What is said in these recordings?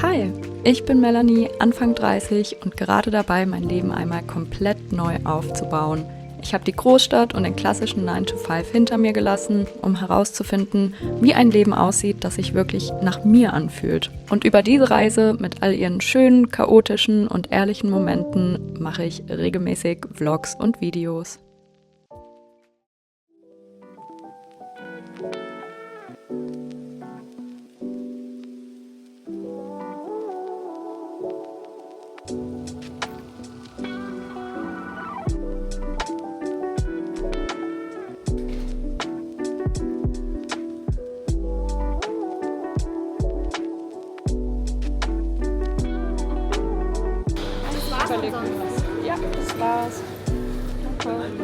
Hi, ich bin Melanie, Anfang 30 und gerade dabei, mein Leben einmal komplett neu aufzubauen. Ich habe die Großstadt und den klassischen 9-to-5 hinter mir gelassen, um herauszufinden, wie ein Leben aussieht, das sich wirklich nach mir anfühlt. Und über diese Reise mit all ihren schönen, chaotischen und ehrlichen Momenten mache ich regelmäßig Vlogs und Videos. Ja, das war's. Danke.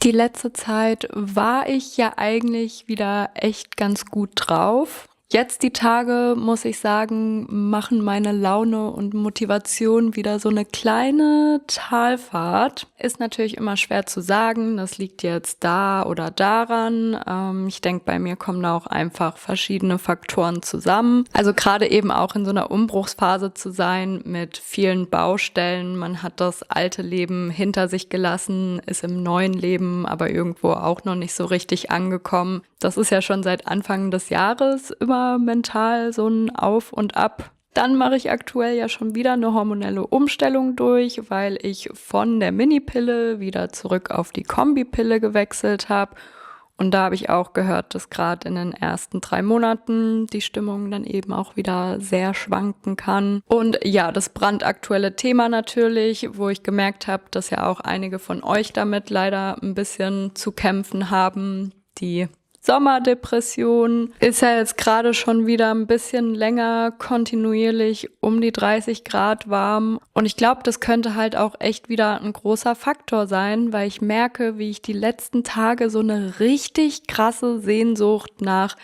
Die letzte Zeit war ich ja eigentlich wieder echt ganz gut drauf. Jetzt die Tage, muss ich sagen, machen meine Laune und Motivation wieder so eine kleine Talfahrt. Ist natürlich immer schwer zu sagen, das liegt jetzt da oder daran. Ich denke, bei mir kommen da auch einfach verschiedene Faktoren zusammen. Also gerade eben auch in so einer Umbruchsphase zu sein mit vielen Baustellen. Man hat das alte Leben hinter sich gelassen, ist im neuen Leben aber irgendwo auch noch nicht so richtig angekommen. Das ist ja schon seit Anfang des Jahres immer mental so ein Auf und Ab. Dann mache ich aktuell ja schon wieder eine hormonelle Umstellung durch, weil ich von der Minipille wieder zurück auf die Kombipille gewechselt habe. Und da habe ich auch gehört, dass gerade in den ersten 3 Monaten die Stimmung dann eben auch wieder sehr schwanken kann. Und ja, das brandaktuelle Thema natürlich, wo ich gemerkt habe, dass ja auch einige von euch damit leider ein bisschen zu kämpfen haben, die Sommerdepression ist ja jetzt gerade schon wieder ein bisschen länger kontinuierlich um die 30 Grad warm. Und ich glaube, das könnte halt auch echt wieder ein großer Faktor sein, weil ich merke, wie ich die letzten Tage so eine richtig krasse Sehnsucht nach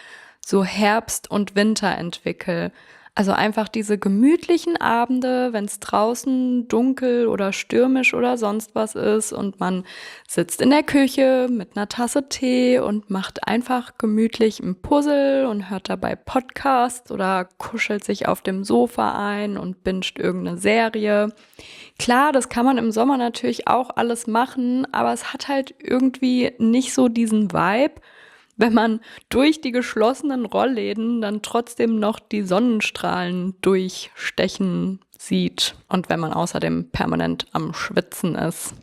so Herbst und Winter entwickle. Also einfach diese gemütlichen Abende, wenn es draußen dunkel oder stürmisch oder sonst was ist und man sitzt in der Küche mit einer Tasse Tee und macht einfach gemütlich ein Puzzle und hört dabei Podcasts oder kuschelt sich auf dem Sofa ein und binscht irgendeine Serie. Klar, das kann man im Sommer natürlich auch alles machen, aber es hat halt irgendwie nicht so diesen Vibe, wenn man durch die geschlossenen Rollläden dann trotzdem noch die Sonnenstrahlen durchstechen sieht und wenn man außerdem permanent am Schwitzen ist.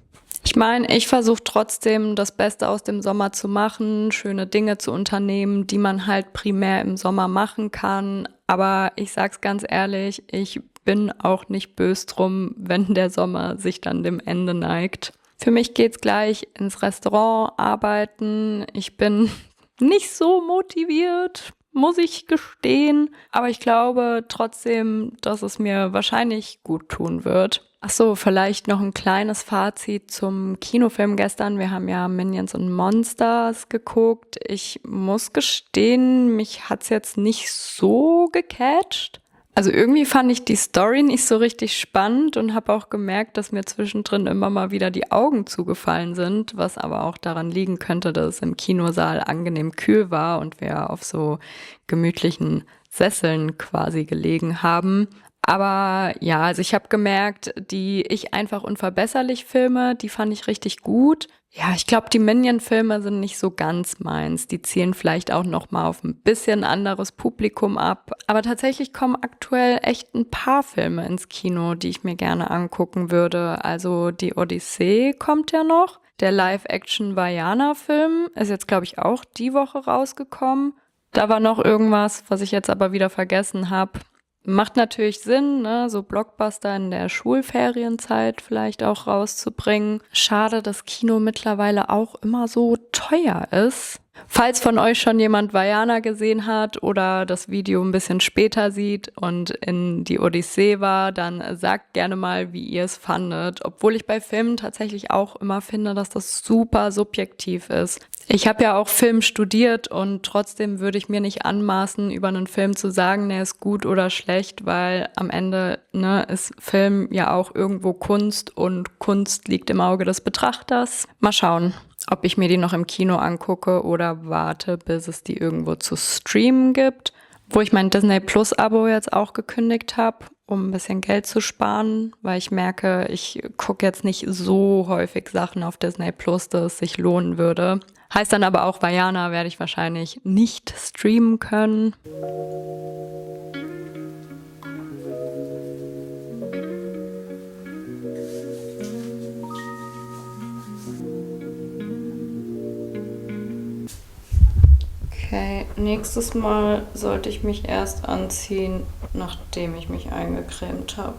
Ich meine, ich versuche trotzdem das Beste aus dem Sommer zu machen, schöne Dinge zu unternehmen, die man halt primär im Sommer machen kann. Aber ich sag's ganz ehrlich, ich bin auch nicht böse drum, wenn der Sommer sich dann dem Ende neigt. Für mich geht's gleich ins Restaurant arbeiten. Ich bin nicht so motiviert, muss ich gestehen. Aber ich glaube trotzdem, dass es mir wahrscheinlich gut tun wird. Ach so, vielleicht noch ein kleines Fazit zum Kinofilm gestern. Wir haben ja Minions und Monsters geguckt. Ich muss gestehen, mich hat's jetzt nicht so gecatcht. Also irgendwie fand ich die Story nicht so richtig spannend und habe auch gemerkt, dass mir zwischendrin immer mal wieder die Augen zugefallen sind, was aber auch daran liegen könnte, dass es im Kinosaal angenehm kühl war und wir auf so gemütlichen Sesseln quasi gelegen haben. Aber ja, also ich habe gemerkt, die Ich einfach unverbesserlich Filme, die fand ich richtig gut. Ja, ich glaube, die Minion-Filme sind nicht so ganz meins. Die zielen vielleicht auch noch mal auf ein bisschen anderes Publikum ab. Aber tatsächlich kommen aktuell echt ein paar Filme ins Kino, die ich mir gerne angucken würde. Also die Odyssee kommt ja noch. Der Live-Action-Vaiana-Film ist jetzt, glaube ich, auch die Woche rausgekommen. Da war noch irgendwas, was ich jetzt aber wieder vergessen habe. Macht natürlich Sinn, ne, so Blockbuster in der Schulferienzeit vielleicht auch rauszubringen. Schade, dass Kino mittlerweile auch immer so teuer ist. Falls von euch schon jemand Vaiana gesehen hat oder das Video ein bisschen später sieht und in die Odyssee war, dann sagt gerne mal, wie ihr es fandet. Obwohl ich bei Filmen tatsächlich auch immer finde, dass das super subjektiv ist. Ich habe ja auch Film studiert und trotzdem würde ich mir nicht anmaßen, über einen Film zu sagen, der ist gut oder schlecht, weil am Ende ist Film ja auch irgendwo Kunst und Kunst liegt im Auge des Betrachters. Mal schauen, ob ich mir die noch im Kino angucke oder warte, bis es die irgendwo zu streamen gibt, wo ich mein Disney Plus Abo jetzt auch gekündigt habe, um ein bisschen Geld zu sparen, weil ich merke, ich gucke jetzt nicht so häufig Sachen auf Disney Plus, dass es sich lohnen würde. Heißt dann aber auch, Vaiana werde ich wahrscheinlich nicht streamen können. Okay, nächstes Mal sollte ich mich erst anziehen, nachdem ich mich eingecremt habe.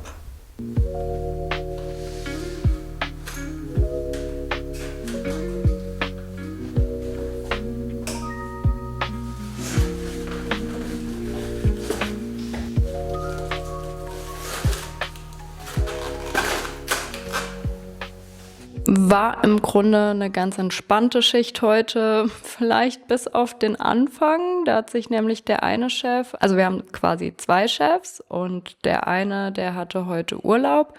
War im Grunde eine ganz entspannte Schicht heute, vielleicht bis auf den Anfang. Da hat sich nämlich der eine Chef, also wir haben quasi 2 Chefs und der eine, der hatte heute Urlaub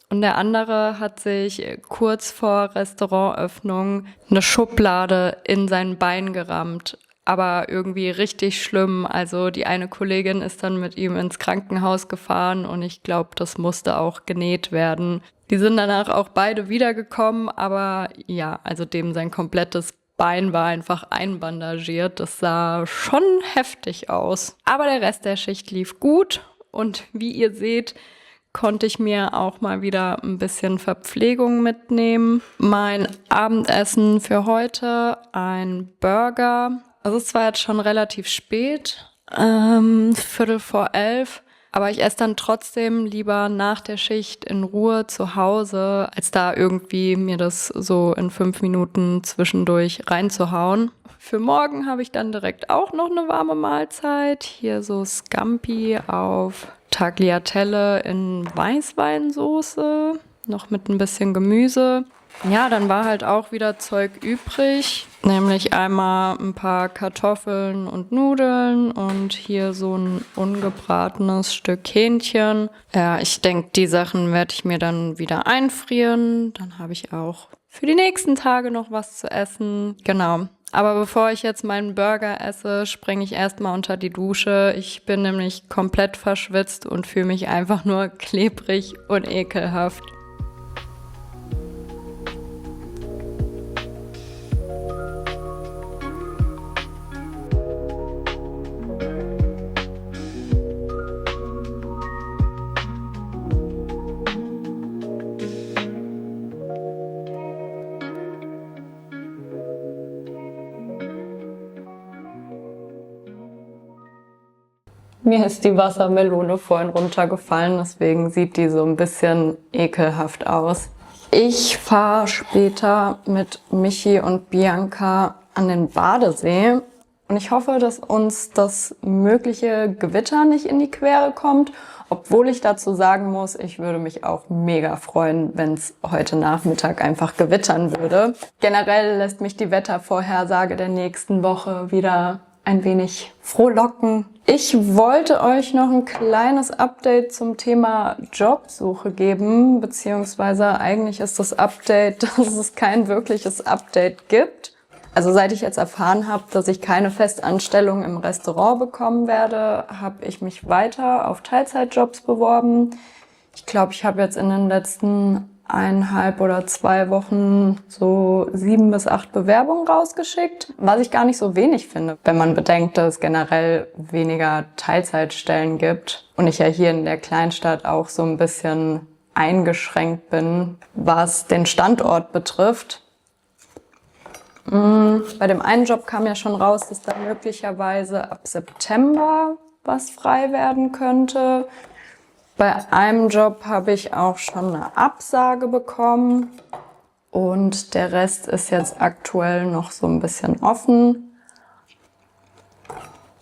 und der andere hat sich kurz vor Restaurantöffnung eine Schublade in sein Bein gerammt. Aber irgendwie richtig schlimm. Also die eine Kollegin ist dann mit ihm ins Krankenhaus gefahren und ich glaube, das musste auch genäht werden. Die sind danach auch beide wiedergekommen, aber ja, also dem sein komplettes Bein war einfach einbandagiert. Das sah schon heftig aus. Aber der Rest der Schicht lief gut und wie ihr seht, konnte ich mir auch mal wieder ein bisschen Verpflegung mitnehmen. Mein Abendessen für heute, ein Burger. Also es war jetzt schon relativ spät, 11:15. Aber ich esse dann trotzdem lieber nach der Schicht in Ruhe zu Hause, als da irgendwie mir das so in 5 Minuten zwischendurch reinzuhauen. Für morgen habe ich dann direkt auch noch eine warme Mahlzeit. Hier so Scampi auf Tagliatelle in Weißweinsoße, noch mit ein bisschen Gemüse. Ja, dann war halt auch wieder Zeug übrig, nämlich einmal ein paar Kartoffeln und Nudeln und hier so ein ungebratenes Stück Hähnchen. Ja, ich denke, die Sachen werde ich mir dann wieder einfrieren. Dann habe ich auch für die nächsten Tage noch was zu essen. Genau. Aber bevor ich jetzt meinen Burger esse, springe ich erstmal unter die Dusche. Ich bin nämlich komplett verschwitzt und fühle mich einfach nur klebrig und ekelhaft. Mir ist die Wassermelone vorhin runtergefallen, deswegen sieht die so ein bisschen ekelhaft aus. Ich fahre später mit Michi und Bianca an den Badesee und ich hoffe, dass uns das mögliche Gewitter nicht in die Quere kommt, obwohl ich dazu sagen muss, ich würde mich auch mega freuen, wenn es heute Nachmittag einfach gewittern würde. Generell lässt mich die Wettervorhersage der nächsten Woche wieder ein wenig frohlocken. Ich wollte euch noch ein kleines Update zum Thema Jobsuche geben, beziehungsweise eigentlich ist das Update, dass es kein wirkliches Update gibt. Also seit ich jetzt erfahren habe, dass ich keine Festanstellung im Restaurant bekommen werde, habe ich mich weiter auf Teilzeitjobs beworben. Ich glaube, ich habe jetzt in den letzten 1,5 oder 2 Wochen so 7 bis 8 Bewerbungen rausgeschickt, was ich gar nicht so wenig finde, wenn man bedenkt, dass es generell weniger Teilzeitstellen gibt und ich ja hier in der Kleinstadt auch so ein bisschen eingeschränkt bin, was den Standort betrifft. Bei dem einen Job kam ja schon raus, dass da möglicherweise ab September was frei werden könnte. Bei einem Job habe ich auch schon eine Absage bekommen und der Rest ist jetzt aktuell noch so ein bisschen offen.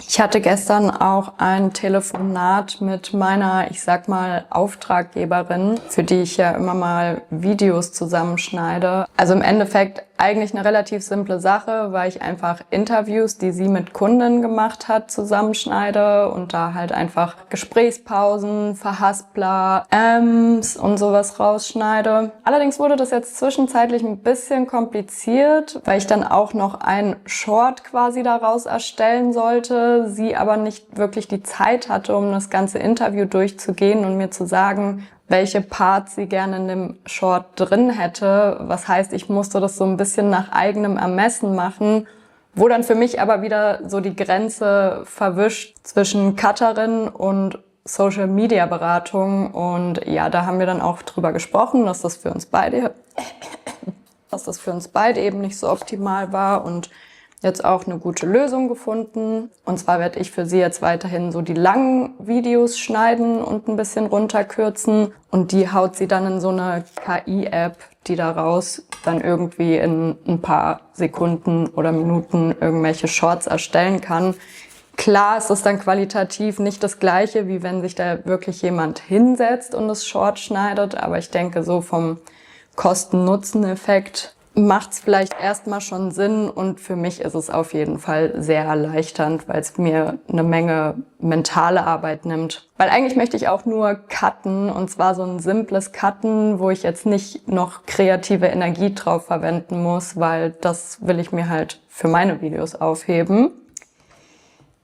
Ich hatte gestern auch ein Telefonat mit meiner, ich sag mal, Auftraggeberin, für die ich ja immer mal Videos zusammenschneide. Also im Endeffekt eigentlich eine relativ simple Sache, weil ich einfach Interviews, die sie mit Kunden gemacht hat, zusammenschneide und da halt einfach Gesprächspausen, Verhaspler, und sowas rausschneide. Allerdings wurde das jetzt zwischenzeitlich ein bisschen kompliziert, weil ich dann auch noch ein Short quasi daraus erstellen sollte, sie aber nicht wirklich die Zeit hatte, um das ganze Interview durchzugehen und mir zu sagen, welche Parts sie gerne in dem Short drin hätte. Was heißt, ich musste das so ein bisschen nach eigenem Ermessen machen, wo dann für mich aber wieder so die Grenze verwischt zwischen Cutterin und Social-Media-Beratung. Und ja, da haben wir dann auch drüber gesprochen, dass das für uns beide eben nicht so optimal war und jetzt auch eine gute Lösung gefunden. Und zwar werde ich für sie jetzt weiterhin so die langen Videos schneiden und ein bisschen runterkürzen. Und die haut sie dann in so eine KI-App, die daraus dann irgendwie in ein paar Sekunden oder Minuten irgendwelche Shorts erstellen kann. Klar ist es dann qualitativ nicht das Gleiche, wie wenn sich da wirklich jemand hinsetzt und das Short schneidet. Aber ich denke, so vom Kosten-Nutzen-Effekt macht's vielleicht erstmal schon Sinn und für mich ist es auf jeden Fall sehr erleichternd, weil es mir eine Menge mentale Arbeit nimmt. Weil eigentlich möchte ich auch nur cutten und zwar so ein simples Cutten, wo ich jetzt nicht noch kreative Energie drauf verwenden muss, weil das will ich mir halt für meine Videos aufheben.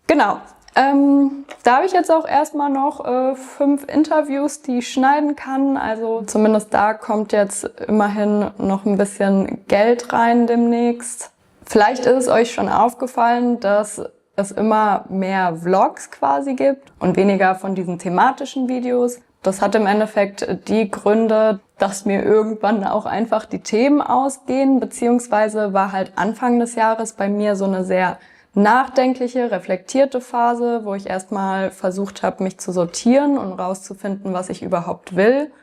Genau. Da habe ich jetzt auch erstmal noch 5 Interviews, die ich schneiden kann. Also zumindest da kommt jetzt immerhin noch ein bisschen Geld rein demnächst. Vielleicht ist es euch schon aufgefallen, dass es immer mehr Vlogs quasi gibt und weniger von diesen thematischen Videos. Das hat im Endeffekt die Gründe, dass mir irgendwann auch einfach die Themen ausgehen, beziehungsweise war halt Anfang des Jahres bei mir so eine sehr nachdenkliche, reflektierte Phase, wo ich erstmal versucht habe, mich zu sortieren und rauszufinden, was ich überhaupt will.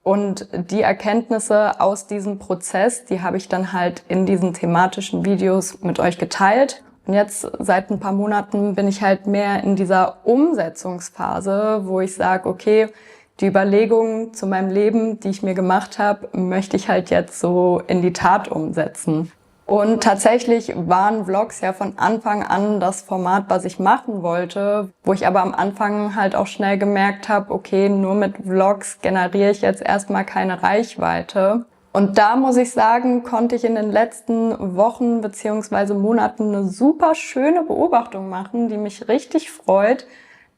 Und die Erkenntnisse aus diesem Prozess, die habe ich dann halt in diesen thematischen Videos mit euch geteilt. Und jetzt seit ein paar Monaten bin ich halt mehr in dieser Umsetzungsphase, wo ich sage, okay, die Überlegungen zu meinem Leben, die ich mir gemacht habe, möchte ich halt jetzt so in die Tat umsetzen. Und tatsächlich waren Vlogs ja von Anfang an das Format, was ich machen wollte, wo ich aber am Anfang halt auch schnell gemerkt habe, okay, nur mit Vlogs generiere ich jetzt erstmal keine Reichweite. Und da muss ich sagen, konnte ich in den letzten Wochen bzw. Monaten eine super schöne Beobachtung machen, die mich richtig freut.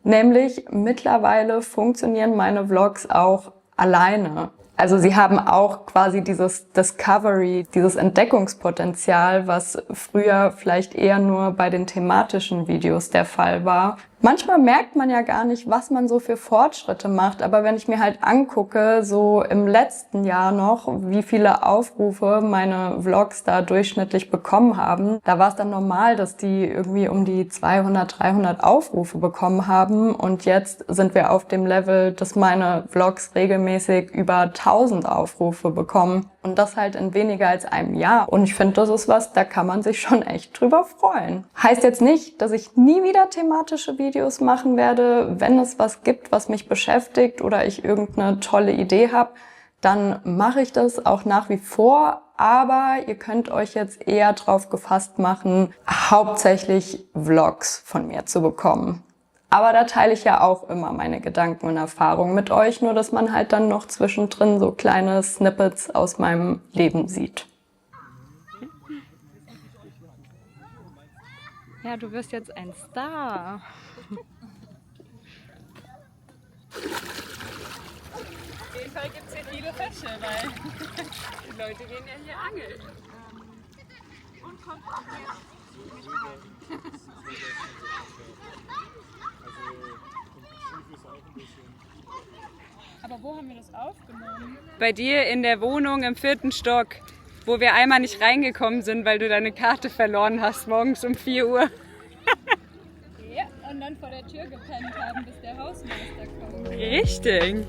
Nämlich mittlerweile funktionieren meine Vlogs auch alleine. Also sie haben auch quasi dieses Discovery, dieses Entdeckungspotenzial, was früher vielleicht eher nur bei den thematischen Videos der Fall war. Manchmal merkt man ja gar nicht, was man so für Fortschritte macht, aber wenn ich mir halt angucke, so im letzten Jahr noch, wie viele Aufrufe meine Vlogs da durchschnittlich bekommen haben, da war es dann normal, dass die irgendwie um die 200, 300 Aufrufe bekommen haben und jetzt sind wir auf dem Level, dass meine Vlogs regelmäßig über 1000 Aufrufe bekommen und das halt in weniger als einem Jahr. Und ich finde, das ist was, da kann man sich schon echt drüber freuen. Heißt jetzt nicht, dass ich nie wieder thematische Videos machen werde. Wenn es was gibt, was mich beschäftigt oder ich irgendeine tolle Idee habe, dann mache ich das auch nach wie vor. Aber ihr könnt euch jetzt eher drauf gefasst machen, hauptsächlich Vlogs von mir zu bekommen. Aber da teile ich ja auch immer meine Gedanken und Erfahrungen mit euch, nur dass man halt dann noch zwischendrin so kleine Snippets aus meinem Leben sieht. Ja, du wirst jetzt ein Star. Auf jeden Fall gibt es hier viele Fische, weil die Leute gehen ja hier angeln. Und kommt auch Aber wo haben wir das aufgenommen? Bei dir in der Wohnung im 4. Stock, wo wir einmal nicht reingekommen sind, weil du deine Karte verloren hast, morgens um 4 Uhr. Ja, und dann vor der Tür gepennt haben, bis der Hausmeister kommt. Richtig.